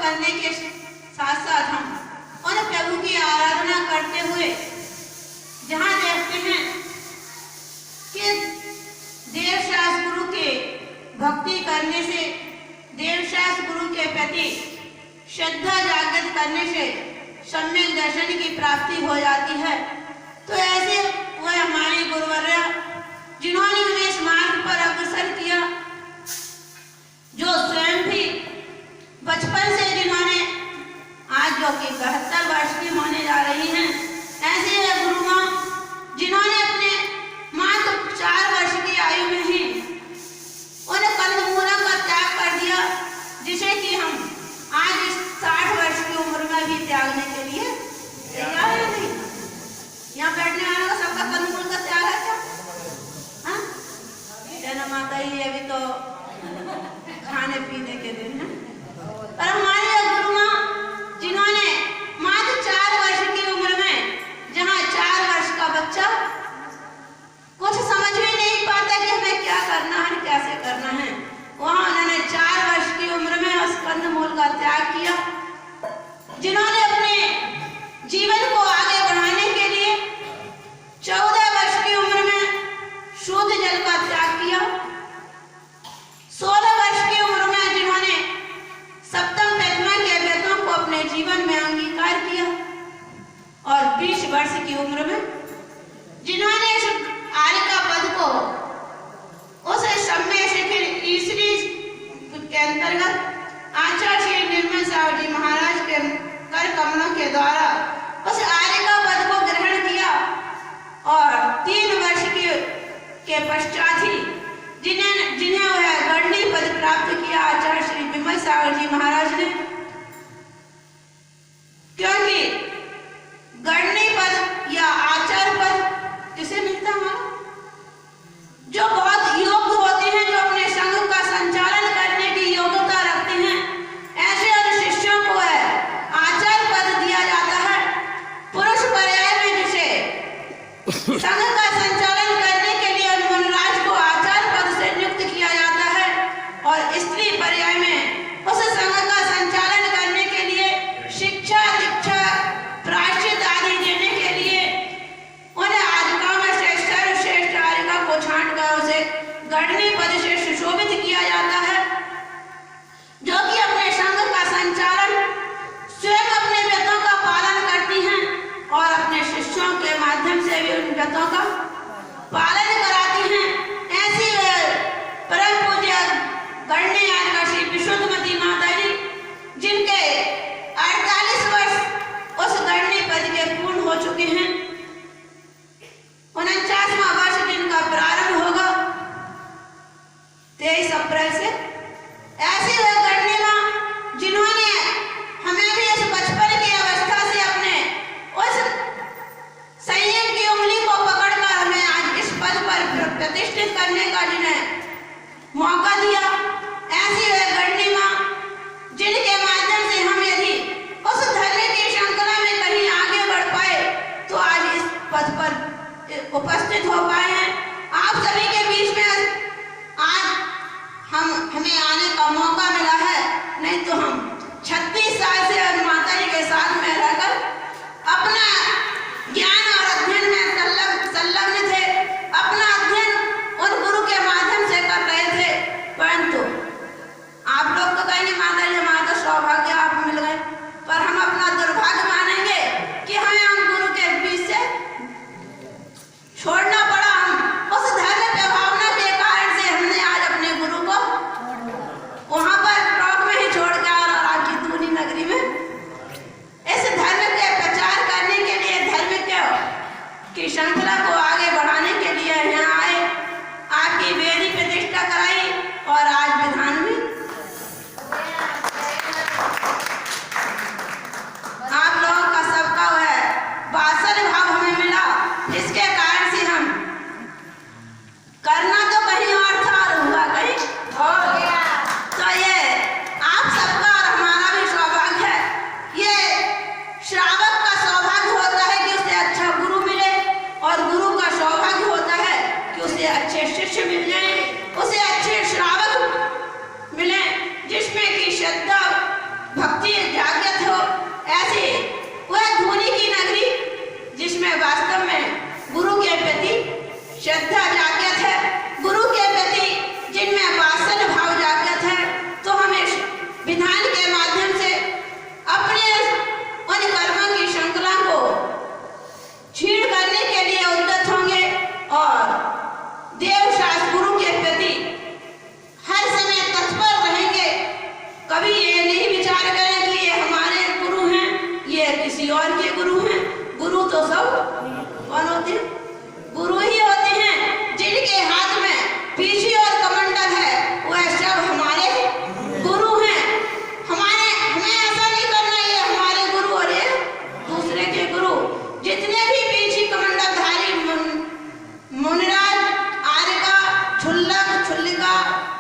करने के साथ साथ हम उन प्रभु की आराधना करते हुए जहाँ देखते हैं कि देवशास्त्र गुरु के भक्ति करने से, देवशास्त्र गुरु के प्रति श्रद्धा जागृत करने से सम्यक दर्शन की प्राप्ति हो जाती है। तो ऐसे वह हमारे गुरुवर्य जिन्होंने हमें इस मार्ग पर अग्रसर किया, जो स्वयं भी बचपन से जिन्होंने आज जो कि 72 वर्ष की होने जा रही हैं, ऐसे है गुरु माँ जिन्होंने अपने मात्र 4 वर्ष की आयु में ही उन कंदमूलों का त्याग कर दिया, जिसे कि हम आज इस 60 वर्ष की उम्र में भी त्यागने के लिए तैयार है नहीं। यहाँ बैठने वालों का सबका कंदमूल का त्याग है क्या? हाँ, जन्म माता ही अभी तो खाने पीने के दिन है। और हमारे गुरु माँ जिन्होंने मात्र 4 वर्ष की उम्र में, जहाँ 4 वर्ष का बच्चा कुछ समझ भी नहीं पाता कि हमें क्या करना है, कैसे करना है, वहाँ उन्होंने 4 वर्ष की उम्र में उस कंदमूल का त्याग किया। जिन्होंने अपने जीवन को आगे बढ़ाने के लिए 14 वर्ष की उम्र में शुद्ध जल का त्याग किया। 16 वर्ष की उम्र में जिन्होंने सप्तम प्रतिमा के व्रतों को अपने जीवन में अंगीकार किया, और 20 वर्ष की उम्र में जिन्होंने आर्य का पद को उस सम्य शिखर ईश्वरी के अंतर्गत आचार्य श्री निर्मल साहब जी महाराज के कर कमलों के द्वारा उस आर्य का पद को ग्रहण किया, और 3 वर्ष के पश्चात ही जिन्हें वह गणनी पद प्राप्त किया आचार्य श्री विमल सागर जी महाराज ने। क्योंकि गणनी पद या आचार्य पद किसे मिलता है? जो बहुत योग्य होते हैं, जो अपने संघ का संचालन करने की योग्यता रखते हैं, ऐसे और शिष्यों को है आचार्य पद दिया जाता है। पुरुष पर्याय में जिसे संघ का संचालन करने के लिए मनराज को आचार्य पद से नियुक्त किया जाता है, और स्त्री पर्याय में उस संघ का संचालन करने के लिए शिक्षा, दीक्षा, प्रायश्चित आदि देने के लिए उन्हें आर्यिकाओं में से सर्वश्रेष्ठ आर्यिका को छांटकर उसे गणनी पद से सुशोभित किया जाता है, जो कि अपने संघ का संचालन स्वयं अपने व्रतों का पालन करती हैं और अपने शिष्यों के माध्यम से भी उन व्रतों का पालन कराती हैं। ऐसी परम पूज्य गणनी आर्यिका श्री विशुद्धमती माता जी, जिनके 48 वर्ष उस गणनी पद के पूर्ण हो चुके हैं, 49वां वर्ष जिनका प्रारंभ होगा 23 अप्रैल से। ऐसी वह गणनी माँ जिन्होंने हमें भी इस बचपन की अवस्था से अपने उस संयम की उंगली को पकड़कर हमें आज इस पद पर प्रतिष्ठित करने का जिन्हें मौका दिया। ऐसी वह गणनी माँ जिनके माध्यम से हम यदि उस धर्म की श्रृंखला में कहीं आगे बढ़ पाए तो आज इस पद पर उपस्थित हो पाए हैं। आप सभी के बीच में आज हमें आने का मौका मिला है, नहीं तो हम 36 साल से माता जी के साथ में रहकर अपना ज्ञान और अध्ययन में संलग्न थे, अपना अध्ययन उन गुरु के माध्यम से कर रहे थे। परंतु आप लोग तो कहेंगे माता जी हमारा तो सौभाग्य आप मिल गए, पर हम अपना दुर्भाग्य मानेंगे कि हमें हम गुरु के बीच से छोड़ना पड़ा। हम उस धर्म पे भावना के कारण से हमने आज अपने गुरु को वहां पर टॉक में ही छोड़ के और आज की दूनी नगरी में इस धर्म के प्रचार करने के लिए, धर्म की श्रृंखला को आगे बढ़ाने के लिए यहाँ आए, आपकी वेदी प्रतिष्ठा कराई और आज विधान में कभी ये नहीं विचार करें कि ये हमारे गुरु हैं, ये किसी और के गुरु हैं। गुरु तो सब कौन होते हैं? गुरु ही होते हैं जिनके हाथ में पीछे और कमंडल है, वह सब हमारे गुरु हैं। हमें ऐसा नहीं करना ये हमारे गुरु और ये दूसरे के गुरु। जितने भी पीछे कमंडलधारी मुनिराज, आर्यका, छुल्लक, छुल्लिका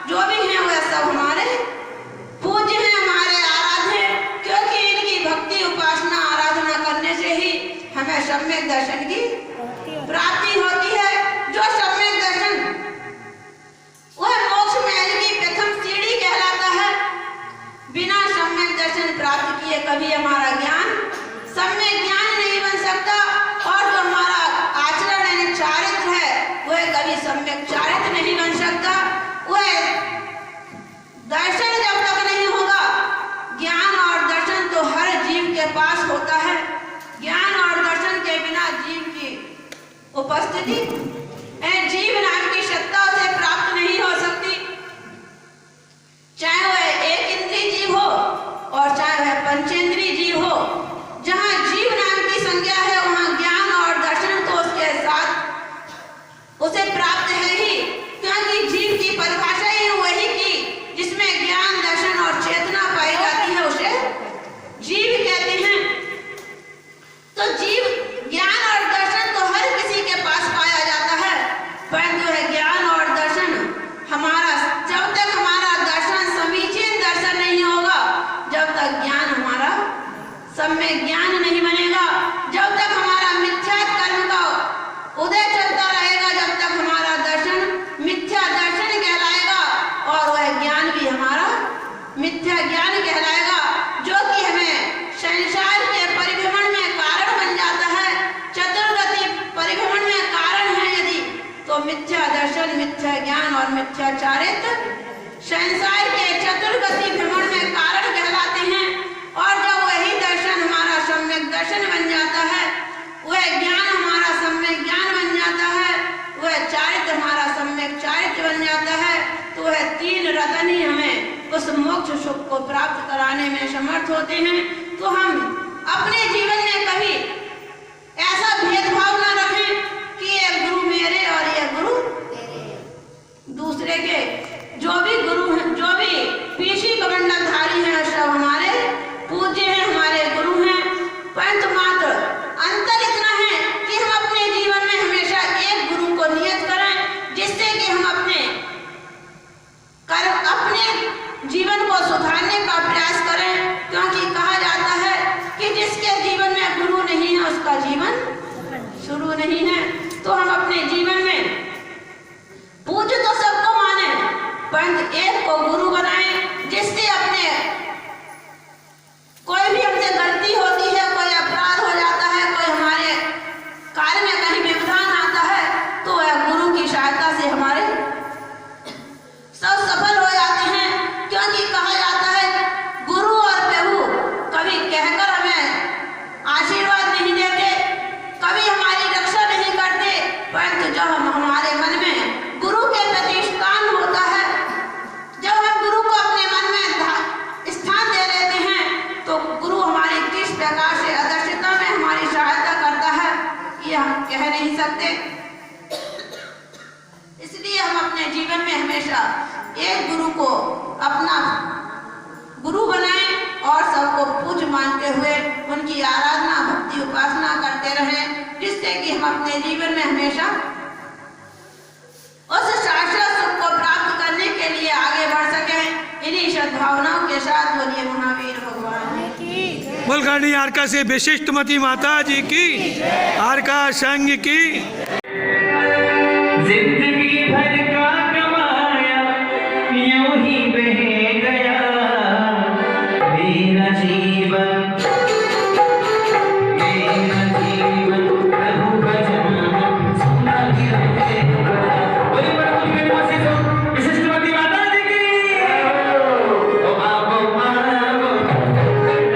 जो भी हैं वह सब हमारे पूज्य हैं, हमारे आराध्य हैं, क्योंकि इनकी भक्ति, उपासना, आराधना करने से ही हमें सम्यक दर्शन की प्राप्ति होती है। जो सम्यक दर्शन वह मोक्ष महल की प्रथम सीढ़ी कहलाता है। बिना सम्यक दर्शन प्राप्त किए कभी हमारा ज्ञान सम्यक ज्ञान नहीं बन सकता, और जो हमारा आचरण यानी चारित्र है वह कभी सम्यक चारित्र नहीं बन सकता। वह दर्शन जब तक नहीं होगा, ज्ञान और दर्शन तो हर जीव के पास होता है। ज्ञान और दर्शन के बिना जीव की उपस्थिति, जीव नाम की सत्ता उसे प्राप्त नहीं हो सकती। चाहे वह एक इंद्रिय जीव हो और चाहे वह पंचेंद्रिय जीव हो। जहाँ जीव नाम की संज्ञा है वहाँ ज्ञान और दर्शन तो उसके साथ उसे प्राप्त है ही, क्योंकि जीव की परिभाषा ही वही की जिसमें ज्ञान, दर्शन और चेतना पाई जाती है उसे जीव कहते हैं। तो जीव ज्ञान और दर्शन तो हर किसी के पास पाया जाता है, परंतु है ज्ञान और दर्शन हमारा, जब तक हमारा दर्शन समीचीन दर्शन नहीं होगा, जब तक ज्ञान हमारा सम्यक ज्ञान नहीं बनेगा, जब तक हमारा मिथ्या कर्म का उदय चलता रहेगा, जब तक हमारा दर्शन मिथ्या दर्शन कहलाएगा, और वह ज्ञान भी हमारा मिथ्या ज्ञान कहलाएगा, जो कि हमें संसार के परिभ्रमण में कारण बन जाता है। चतुर्गति परिभ्रमण में कारण है यदि, तो मिथ्या दर्शन, मिथ्या ज्ञान और मिथ्या चारित्र संसार के चतुर्गति भ्रमण में कारण कहलाते हैं। और जब वही दर्शन हमारा सम्यक दर्शन बन जाता है, वह ज्ञान हमारा सम्यक ज्ञान बन जाता है, वह चारित्र हमारा सम्यक चारित्र बन जाता है, तो वह तीन रतन ही हमें उस मोक्ष सुख को प्राप्त कराने में समर्थ होते हैं। तो हम अपने जीवन में कभी ऐसा भेदभाव ना रखें कि ये गुरु मेरे और ये गुरु दूसरे के। जो भी गुरु हैं, जो भी पीछी कमंडलधारी हैं, सब हमारे पूज्य हैं, हमारे गुरु हैं। परंतु मात्र अंतर इतना है कि हम अपने जीवन में हमेशा एक गुरु को नियत करें, जिससे कि हम अपने जीवन को सुधारने का प्रयास करें। क्योंकि कहा जाता है कि जिसके जीवन में गुरु नहीं है उसका जीवन शुरू नहीं है। तो हम अपने जीवन में पूज्य तो सबको माने, परंतु एक को गुरु बनाएं, जिससे अपने कोई भी हमसे गलती होती है, कोई अपराध हो जाता है, कोई हमारे कार्य में कहीं व्यवधान आता है, तो वह गुरु की सहायता से हमारे सब सफल हो जाते हैं। क्योंकि कहा जाता है गुरु और प्रभु कभी कहकर हमें आशीर्वाद नहीं देते, कभी हमारी रक्षा नहीं करते, परंतु जब हम हमारे मन में गुरु के प्रति स्थान होता है, जब हम गुरु को अपने मन में स्थान दे लेते हैं, तो गुरु हमारी किस प्रकार से आदर्शता में हमारी सहायता करता है ये हम कह नहीं सकते। इसलिए हम अपने जीवन में हमेशा एक गुरु को अपना गुरु बनाएं और सबको पूज्य मानते हुए उनकी आराधना, भक्ति, उपासना करते रहें, जिससे कि हम अपने जीवन में हमेशा उस शाश्वत सुख को प्राप्त करने के लिए आगे बढ़ सकें। इन्हीं सद्भावनाओं के साथ बोलिए महावीर भगवान की। बोलगाड़ी आरका से विशिष्टमती माता जी की, आरका संघ की। जिंदगी भर का कमाया यूं ही बह गया मेरा जीवन प्रभु भजन सुना गिरेगा। बोलिए बड़ा कुछ मेरे पास से विशिष्टमती माता जी की। ओ बाबो बाबो मेरी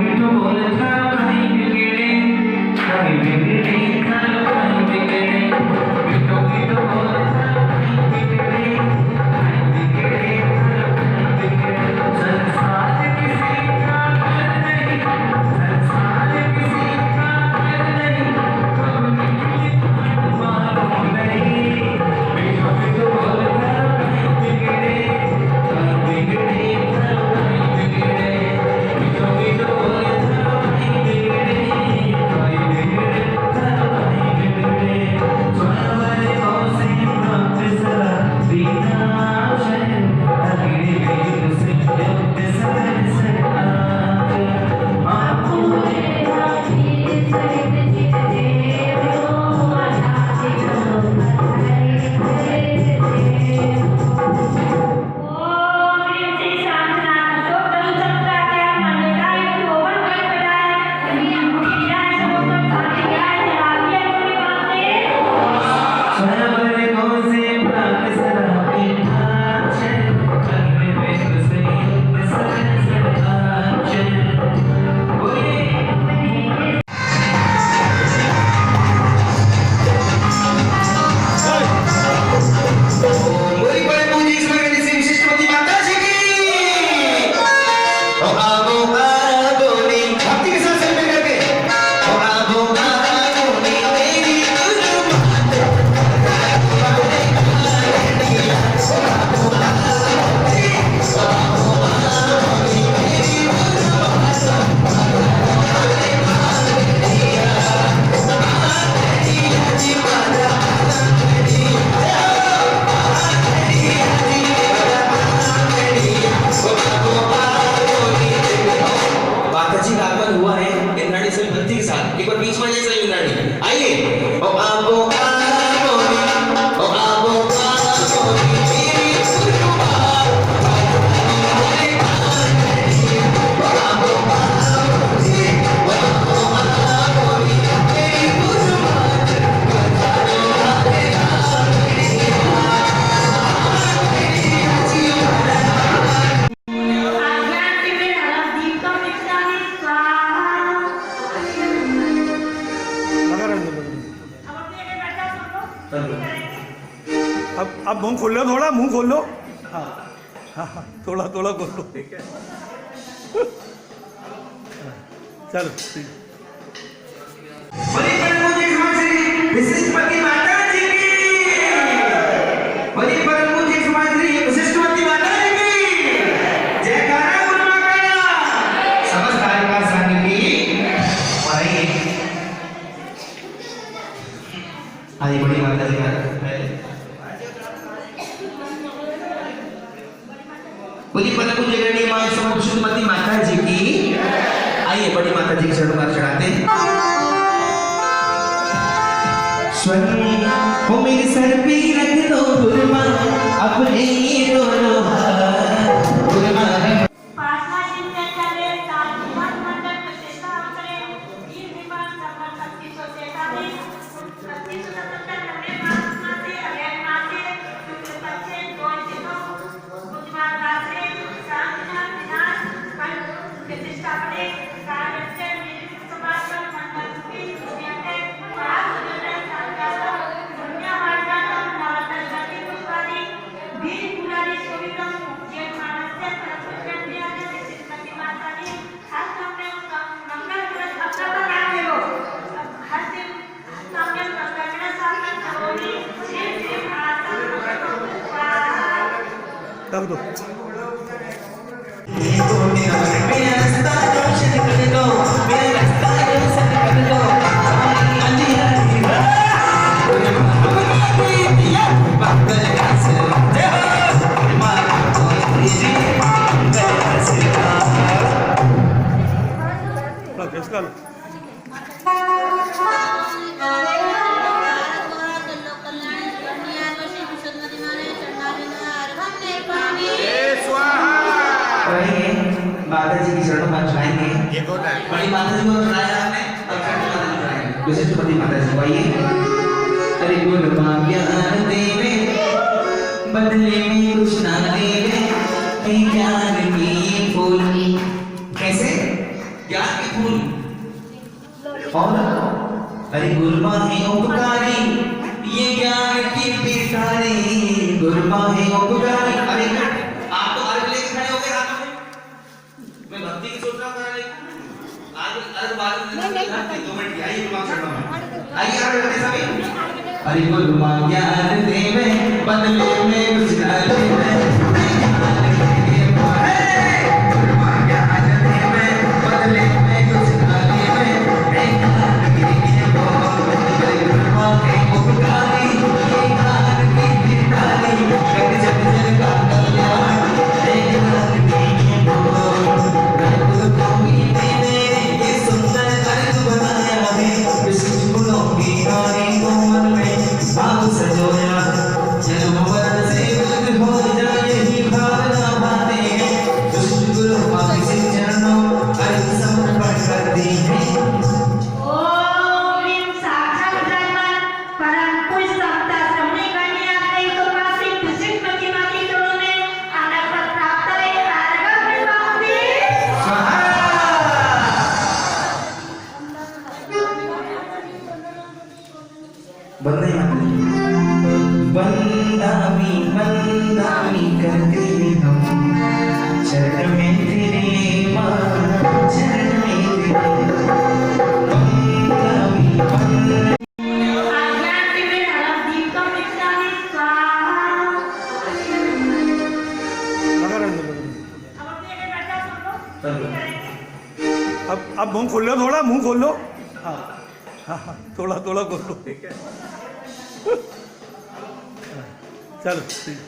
मीठो बोल था भाई बिगड़े था भाई बिगड़े मीठो मीठो बोल था भाई बिगड़े संसार किसी का घर नहीं संसार किसी का घर नहीं कभी किसी मालूम नहीं मीठो मीठो बोल था भाई बिगड़े भाई बिगड़े मीठो मीठो बोल था भाई बिगड़े भाई बिगड़े भाई बिगड़े स्वरवर से भक्त सदा बीना शरण अगड़े गए मुझसे युक्त सदन सदा आपको स्वरवर से भक्त सदा बीना शरण अगड़े गए मुझसे युक्त सदन सदा बोले बोली बड़े पूजी इस मगनी से विशिष्टमती माता जी की ओ आबो आबोनी भक्ति के साथ सेल्फी करके ओ आबो आबोनी मेरी गुरु माता जी का आगमन हुआ है इंद्राणी से भक्ति के साथ एक बार बीच में जाइए इंद्राणी आइए ओ आबो आबोनी ओ आबो आबोनी मेरी गुरु लगा रहने दो, लगा रहने दो। अब मुंह खोल लो, थोड़ा मुंह खोल लो। हाँ हाँ हाँ, थोड़ा थोड़ा खोल लो। ठीक है, चलो ठीक है। बोली परम पूज्य समाज श्री विशिष्टमती माता जी की बोली परम पूज्य समाज श्री विशिष्टमती माता जी की जयकारा गुरु माता का समस्त कार्यकार संघ की पढ़ाइए आइए बड़ी माता जी का बोली परम पूज्य गणनी मां विशिष्टमती माता जी की आइए बड़ी माता जी के चरणों पर चढ़ाते हैं स्वर्ण वो मेरे सर पे रख दो गुरुमा अपने ये दोनों हाथ गुरुमा रख दो। मेरा रास्ता रोशन कर दो मेरा रास्ता रोशन कर दो इसका लो। माता जी की शरणों में चढ़ाएंगे बड़ी माता जी को चढ़ाया हमने अब छोटी माता जी को चढ़ाएंगे विशिष्टमती माता जी को आइए अरे गुण ज्ञान देवे बदले में कुछ ना देवे ज्ञान की फूल कैसे ज्ञान फूल और अरे गुरमा है उपकारी ये ज्ञान की पिटारी गुरमा है उपकारी अरे आप तो अर्घ लेके खड़े हो गए हाथों में मैं भक्ति की सोच रहा हूँ आज अर्घ बाद में 2 मिनट आइए गुरमा चढ़ना है आइए आगे बढ़ते सभी अरे गुरमा ज्ञान देवे बदले में कुछ डाले बंदामी करते हम चरण में तेरे मां चरण में तेरे बंदामी आज्ञा में हरम दीपम इत्यादि स्वाहा लगा रहने दो। अब अपने लिए बैठा सुन लो अब मुंह खोल लो, थोड़ा मुंह खोल लो। हाँ हाँ हाँ, थोड़ा थोड़ा खोल लो। चलो ठीक।